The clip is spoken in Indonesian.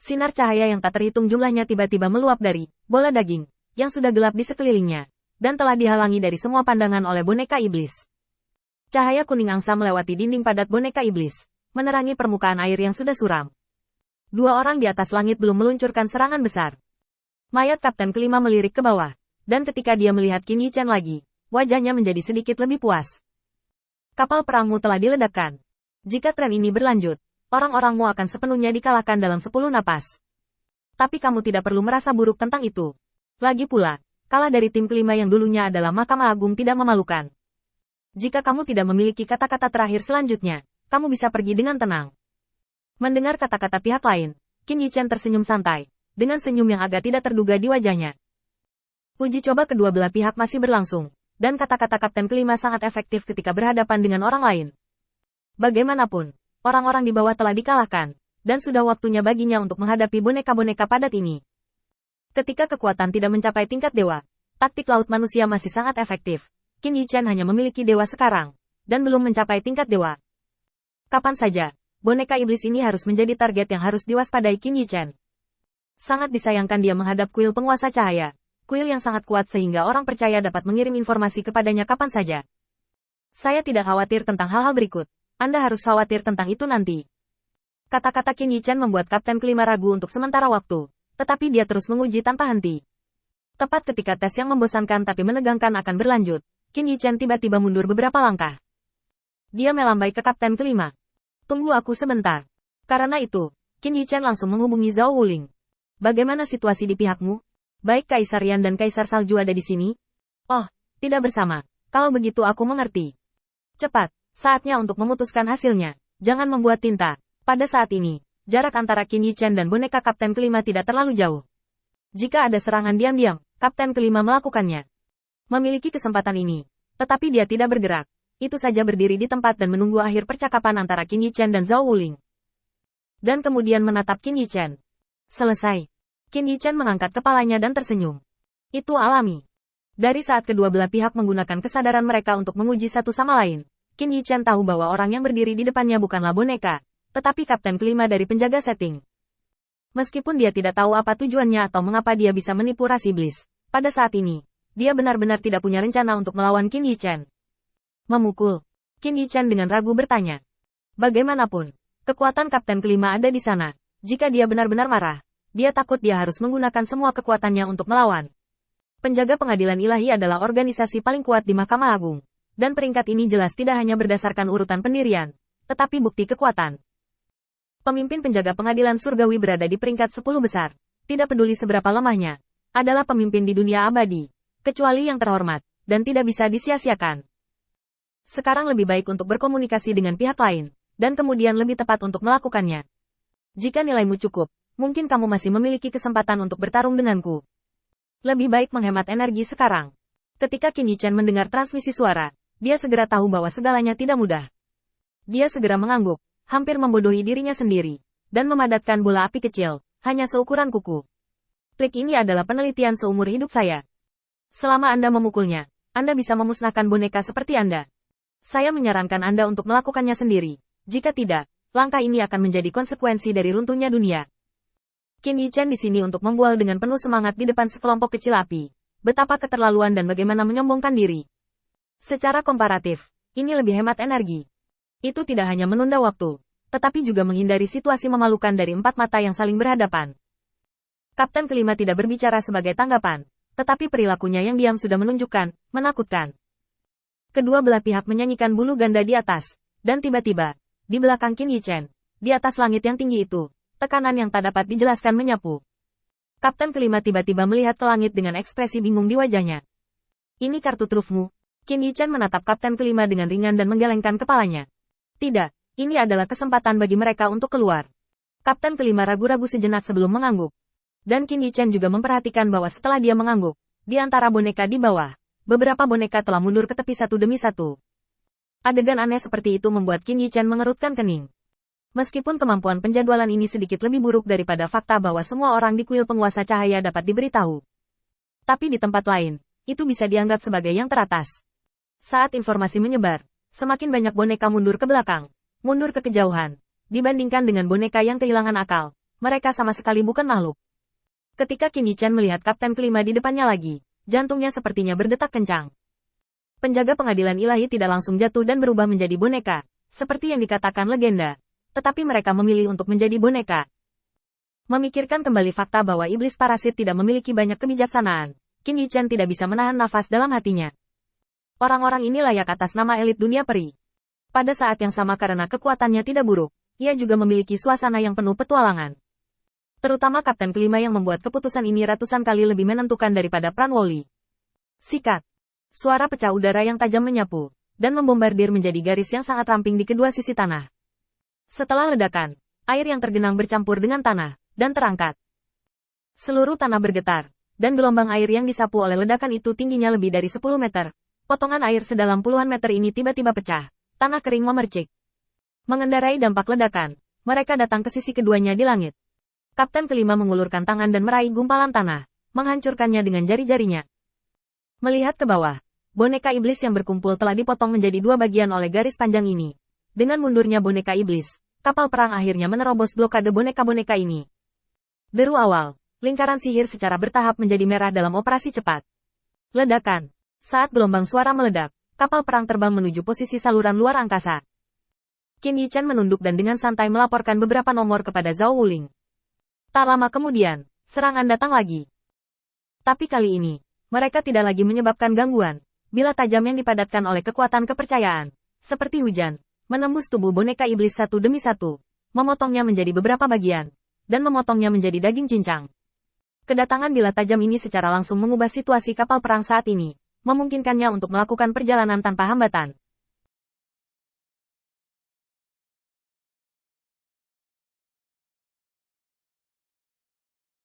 Sinar cahaya yang tak terhitung jumlahnya tiba-tiba meluap dari bola daging yang sudah gelap di sekelilingnya, dan telah dihalangi dari semua pandangan oleh boneka iblis. Cahaya kuning angsa melewati dinding padat boneka iblis, menerangi permukaan air yang sudah suram. Dua orang di atas langit belum meluncurkan serangan besar. Mayat Kapten Kelima melirik ke bawah, dan ketika dia melihat Qin Yichen lagi, wajahnya menjadi sedikit lebih puas. Kapal perangmu telah diledakkan. Jika tren ini berlanjut, orang-orangmu akan sepenuhnya dikalahkan dalam 10 napas. Tapi kamu tidak perlu merasa buruk tentang itu. Lagi pula, kalah dari tim kelima yang dulunya adalah Mahkamah Agung tidak memalukan. Jika kamu tidak memiliki kata-kata terakhir selanjutnya, kamu bisa pergi dengan tenang. Mendengar kata-kata pihak lain, Qin Yichen tersenyum santai, dengan senyum yang agak tidak terduga di wajahnya. Uji coba kedua belah pihak masih berlangsung, dan kata-kata Kapten Kelima sangat efektif ketika berhadapan dengan orang lain. Bagaimanapun, orang-orang di bawah telah dikalahkan, dan sudah waktunya baginya untuk menghadapi boneka-boneka padat ini. Ketika kekuatan tidak mencapai tingkat dewa, taktik laut manusia masih sangat efektif. Qin Yichen hanya memiliki dewa sekarang, dan belum mencapai tingkat dewa. Kapan saja, boneka iblis ini harus menjadi target yang harus diwaspadai Qin Yichen. Sangat disayangkan dia menghadap kuil penguasa cahaya, kuil yang sangat kuat sehingga orang percaya dapat mengirim informasi kepadanya kapan saja. Saya tidak khawatir tentang hal-hal berikut, Anda harus khawatir tentang itu nanti. Kata-kata Qin Yichen membuat Kapten Kelima ragu untuk sementara waktu, tetapi dia terus menguji tanpa henti. Tepat ketika tes yang membosankan tapi menegangkan akan berlanjut, Qin Yichen tiba-tiba mundur beberapa langkah. Dia melambai ke Kapten Kelima. Tunggu aku sebentar. Karena itu, Qin Yichen langsung menghubungi Zhao Wuling. Bagaimana situasi di pihakmu? Baik Kaisar Yan dan Kaisar Salju ada di sini? Oh, tidak bersama. Kalau begitu aku mengerti. Cepat, saatnya untuk memutuskan hasilnya. Jangan membuat tinta. Pada saat ini, jarak antara Qin Yichen dan boneka Kapten Kelima tidak terlalu jauh. Jika ada serangan diam-diam, Kapten Kelima melakukannya. Memiliki kesempatan ini, tetapi dia tidak bergerak. Itu saja berdiri di tempat dan menunggu akhir percakapan antara Qin Yichen dan Zhao Wuling. Dan kemudian menatap Qin Yichen. Selesai. Qin Yichen mengangkat kepalanya dan tersenyum. Itu alami. Dari saat kedua belah pihak menggunakan kesadaran mereka untuk menguji satu sama lain, Qin Yichen tahu bahwa orang yang berdiri di depannya bukanlah boneka, tetapi Kapten Kelima dari penjaga setting. Meskipun dia tidak tahu apa tujuannya atau mengapa dia bisa menipu ras iblis, pada saat ini, dia benar-benar tidak punya rencana untuk melawan Qin Yichen. Memukul. Qin Yichen dengan ragu bertanya. Bagaimanapun, kekuatan Kapten Kelima ada di sana. Jika dia benar-benar marah, dia takut dia harus menggunakan semua kekuatannya untuk melawan. Penjaga pengadilan ilahi adalah organisasi paling kuat di Mahkamah Agung. Dan peringkat ini jelas tidak hanya berdasarkan urutan pendirian, tetapi bukti kekuatan. Pemimpin penjaga pengadilan surgawi berada di peringkat 10 besar. Tidak peduli seberapa lemahnya. Adalah pemimpin di dunia abadi. Kecuali yang terhormat, dan tidak bisa disia-siakan. Sekarang lebih baik untuk berkomunikasi dengan pihak lain, dan kemudian lebih tepat untuk melakukannya. Jika nilaimu cukup, mungkin kamu masih memiliki kesempatan untuk bertarung denganku. Lebih baik menghemat energi sekarang. Ketika Qin Yichen mendengar transmisi suara, dia segera tahu bahwa segalanya tidak mudah. Dia segera mengangguk, hampir membodohi dirinya sendiri, dan memadatkan bola api kecil, hanya seukuran kuku. Trik ini adalah penelitian seumur hidup saya. Selama Anda memukulnya, Anda bisa memusnahkan boneka seperti Anda. Saya menyarankan Anda untuk melakukannya sendiri. Jika tidak, langkah ini akan menjadi konsekuensi dari runtuhnya dunia. Qin Yichen di sini untuk membual dengan penuh semangat di depan sekelompok kecil api. Betapa keterlaluan dan bagaimana menyombongkan diri. Secara komparatif, ini lebih hemat energi. Itu tidak hanya menunda waktu, tetapi juga menghindari situasi memalukan dari empat mata yang saling berhadapan. Kapten Kelima tidak berbicara sebagai tanggapan, tetapi perilakunya yang diam sudah menunjukkan, menakutkan. Kedua belah pihak menyanyikan bulu ganda di atas, dan tiba-tiba, di belakang Qin Yichen, di atas langit yang tinggi itu, tekanan yang tak dapat dijelaskan menyapu. Kapten Kelima tiba-tiba melihat ke langit dengan ekspresi bingung di wajahnya. Ini kartu trufmu. Qin Yichen menatap Kapten Kelima dengan ringan dan menggelengkan kepalanya. Tidak, ini adalah kesempatan bagi mereka untuk keluar. Kapten Kelima ragu-ragu sejenak sebelum mengangguk. Dan Qin Yichen juga memperhatikan bahwa setelah dia mengangguk, di antara boneka di bawah, beberapa boneka telah mundur ke tepi satu demi satu. Adegan aneh seperti itu membuat Qin Yichen mengerutkan kening. Meskipun kemampuan penjadwalan ini sedikit lebih buruk daripada fakta bahwa semua orang di kuil penguasa cahaya dapat diberitahu. Tapi di tempat lain, itu bisa dianggap sebagai yang teratas. Saat informasi menyebar, semakin banyak boneka mundur ke belakang, mundur ke kejauhan, dibandingkan dengan boneka yang kehilangan akal. mereka sama sekali bukan makhluk. Ketika Qin Yichan melihat kapten kelima di depannya lagi, jantungnya sepertinya berdetak kencang. Penjaga pengadilan ilahi tidak langsung jatuh dan berubah menjadi boneka, seperti yang dikatakan legenda. Tetapi mereka memilih untuk menjadi boneka. Memikirkan kembali fakta bahwa iblis parasit tidak memiliki banyak kebijaksanaan, Qin Yichan tidak bisa menahan nafas dalam hatinya. Orang-orang ini layak atas nama elit dunia peri. Pada saat yang sama karena kekuatannya tidak buruk, ia juga memiliki suasana yang penuh petualangan. Terutama kapten kelima yang membuat keputusan ini ratusan kali lebih menentukan daripada Pran Woli. Sikat. Suara pecah udara yang tajam menyapu, dan membombardir menjadi garis yang sangat ramping di kedua sisi tanah. Setelah ledakan, air yang tergenang bercampur dengan tanah, dan terangkat. Seluruh tanah bergetar, dan gelombang air yang disapu oleh ledakan itu tingginya lebih dari 10 meter. Potongan air sedalam puluhan meter ini tiba-tiba pecah. Tanah kering memercik. Mengendarai dampak ledakan, mereka datang ke sisi keduanya di langit. Kapten kelima mengulurkan tangan dan meraih gumpalan tanah, menghancurkannya dengan jari-jarinya. Melihat ke bawah, boneka iblis yang berkumpul telah dipotong menjadi dua bagian oleh garis panjang ini. Dengan mundurnya boneka iblis, kapal perang akhirnya menerobos blokade boneka-boneka ini. Deru awal, lingkaran sihir secara bertahap menjadi merah dalam operasi cepat. Ledakan. Saat gelombang suara meledak, kapal perang terbang menuju posisi saluran luar angkasa. Qin Yichan menunduk dan dengan santai melaporkan beberapa nomor kepada Zhao Wuling. Tak lama kemudian, serangan datang lagi. Tapi kali ini, mereka tidak lagi menyebabkan gangguan. Bila tajam yang dipadatkan oleh kekuatan kepercayaan, seperti hujan, menembus tubuh boneka iblis satu demi satu, memotongnya menjadi beberapa bagian, dan memotongnya menjadi daging cincang. Kedatangan bila tajam ini secara langsung mengubah situasi kapal perang saat ini, memungkinkannya untuk melakukan perjalanan tanpa hambatan.